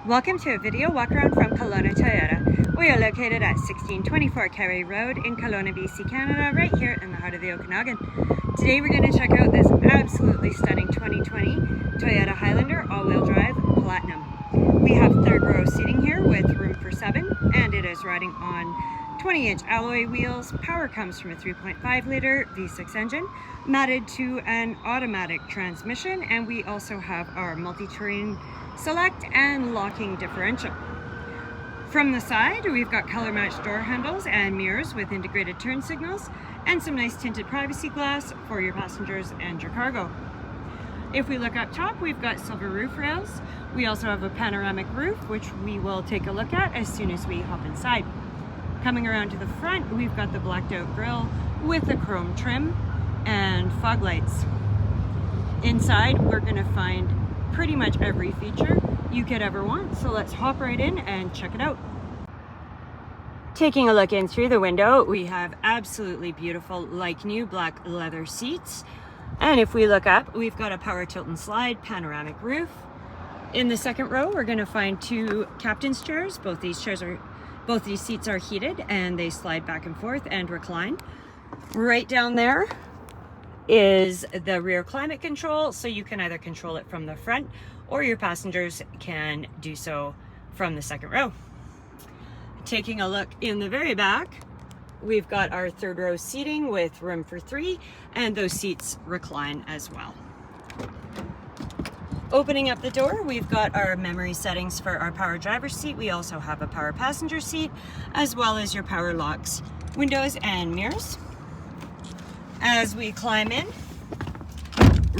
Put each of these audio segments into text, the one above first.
Welcome to a video walk around from Kelowna Toyota. We are located at 1624 Kerry Road in Kelowna, BC, Canada, right here in the heart of the Okanagan. Today we're going to check out this absolutely stunning 2020 Toyota Highlander all-wheel drive Platinum. We have third row seating here with room for 7, and it is riding on 20-inch alloy wheels. Power comes from a 3.5 liter V6 engine matted to an automatic transmission, and we also have our multi-terrain select and locking differential. From the side, we've got color matched door handles and mirrors with integrated turn signals and some nice tinted privacy glass for your passengers and your cargo. If we look up top, we've got silver roof rails. We also have a panoramic roof, which we will take a look at as soon as we hop inside. Coming around to the front, we've got the blacked out grille with the chrome trim and fog lights. Inside, we're going to find pretty much every feature you could ever want, so let's hop right in and check it out. Taking a look in through the window, we have absolutely beautiful like new black leather seats, and if we look up, we've got a power tilt and slide panoramic roof. In the second row, we're going to find 2 captain's chairs. Both these seats are heated and they slide back and forth and recline. Right down there is the rear climate control, so you can either control it from the front or your passengers can do so from the second row. Taking a look in the very back, we've got our third row seating with room for 3, and those seats recline as well. Opening up the door, we've got our memory settings for our power driver's seat. We also have a power passenger seat, as well as your power locks, windows and mirrors. As we climb in,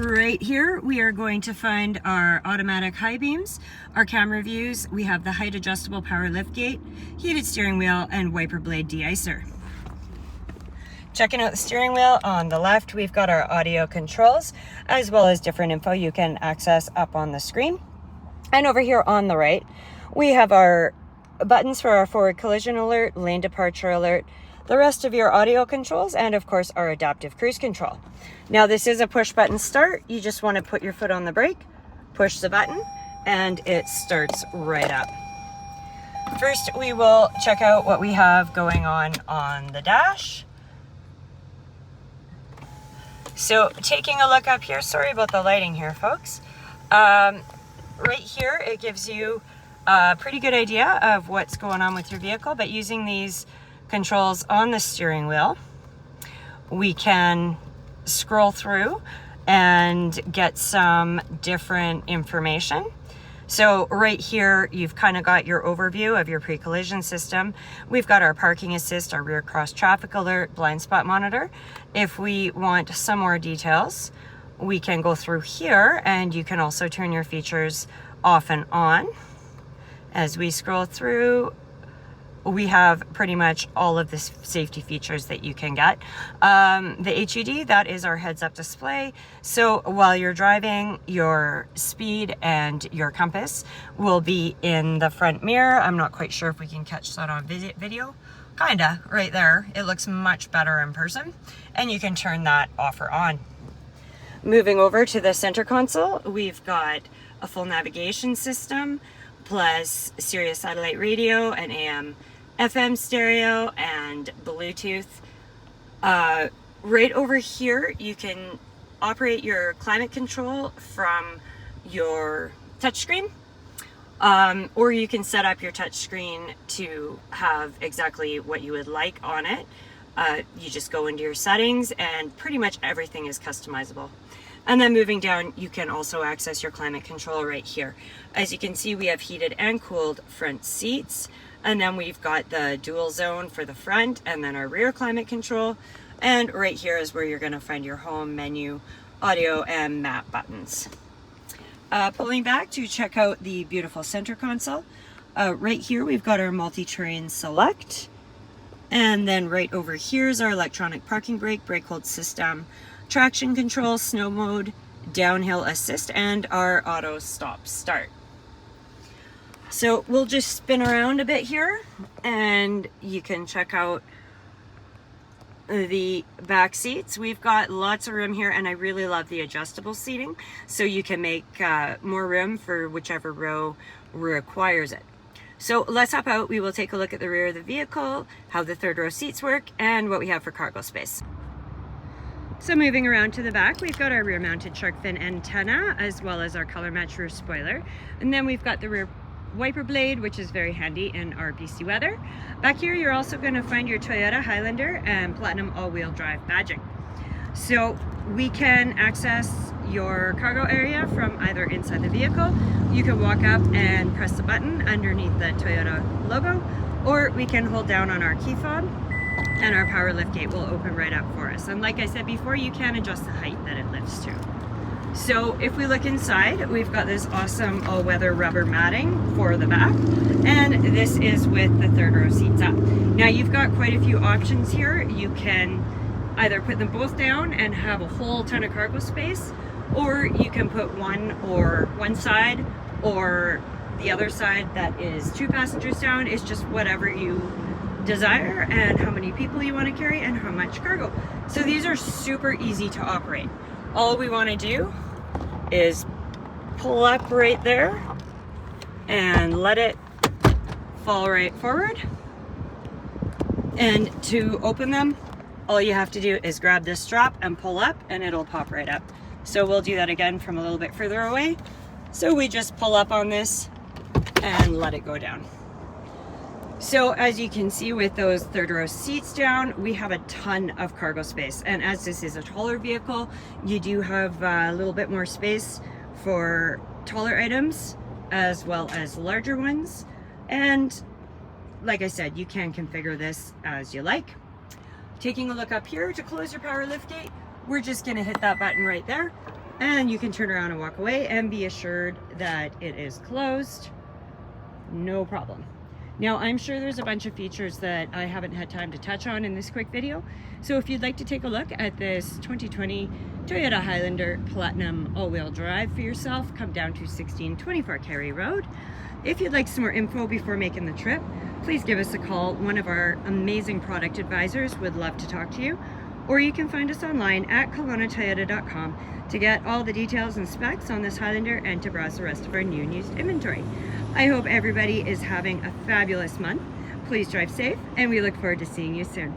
right here, we are going to find our automatic high beams, our camera views. We have the height adjustable power liftgate, heated steering wheel, and wiper blade de-icer. Checking out the steering wheel, on the left, we've got our audio controls, as well as different info you can access up on the screen. And over here on the right, we have our buttons for our forward collision alert, lane departure alert, the rest of your audio controls, and of course our adaptive cruise control. Now this is a push button start. You just want to put your foot on the brake, push the button, and it starts right up. First, we will check out what we have going on the dash. So taking a look up here, sorry about the lighting here, folks. Right here, it gives you a pretty good idea of what's going on with your vehicle, but using these controls on the steering wheel, we can scroll through and get some different information. So right here, you've kind of got your overview of your pre-collision system. We've got our parking assist, our rear cross traffic alert, blind spot monitor. If we want some more details, we can go through here, and you can also turn your features off and on. As we scroll through, we have pretty much all of the safety features that you can get. The HUD, that is our heads-up display. So while you're driving, your speed and your compass will be in the front mirror. I'm not quite sure if we can catch that on video. Kinda, right there. It looks much better in person. And you can turn that off or on. Moving over to the center console, we've got a full navigation system, plus Sirius satellite radio and AM FM stereo and Bluetooth. Right over here, you can operate your climate control from your touchscreen, or you can set up your touchscreen to have exactly what you would like on it. You just go into your settings, and pretty much everything is customizable. And then moving down, you can also access your climate control right here. As you can see, we have heated and cooled front seats. And then we've got the dual zone for the front, and then our rear climate control. And right here is where you're going to find your home, menu, audio, and map buttons. Pulling back to check out the beautiful center console. Right here, we've got our multi-terrain select. And then right over here is our electronic parking brake, brake hold system, traction control, snow mode, downhill assist, and our auto stop start. So we'll just spin around a bit here, and you can check out the back seats, we've got lots of room here, and I really love the adjustable seating, so you can make more room for whichever row requires it. So let's hop out. We will take a look at the rear of the vehicle, how the third row seats work, and what we have for cargo space. So moving around to the back, we've got our rear mounted shark fin antenna, as well as our color match rear spoiler. And then we've got the rear wiper blade, which is very handy in our BC weather. Back here, you're also going to find your Toyota Highlander and Platinum all-wheel drive badging. So we can access your cargo area from either inside the vehicle. You can walk up and press the button underneath the Toyota logo, or we can hold down on our key fob and our power liftgate will open right up for us. And like I said before, you can adjust the height that it lifts to. So if we look inside, we've got this awesome all-weather rubber matting for the back, and this is with the third row seats up. Now you've got quite a few options here. You can either put them both down and have a whole ton of cargo space, or you can put one side or the other side that is 2 passengers down. It's just whatever you desire and how many people you want to carry and how much cargo. So these are super easy to operate. All we want to do is pull up right there and let it fall right forward. And to open them, all you have to do is grab this strap and pull up and it'll pop right up. So we'll do that again from a little bit further away. So we just pull up on this and let it go down. So as you can see with those third row seats down, we have a ton of cargo space. And as this is a taller vehicle, you do have a little bit more space for taller items as well as larger ones. And like I said, you can configure this as you like. Taking a look up here to close your power liftgate, we're just gonna hit that button right there and you can turn around and walk away and be assured that it is closed. No problem. Now, I'm sure there's a bunch of features that I haven't had time to touch on in this quick video. So if you'd like to take a look at this 2020 Toyota Highlander Platinum all-wheel drive for yourself, come down to 1624 Cary Road. If you'd like some more info before making the trip, please give us a call. One of our amazing product advisors would love to talk to you. Or you can find us online at KelownaToyota.com to get all the details and specs on this Highlander and to browse the rest of our new and used inventory. I hope everybody is having a fabulous month. Please drive safe, and we look forward to seeing you soon.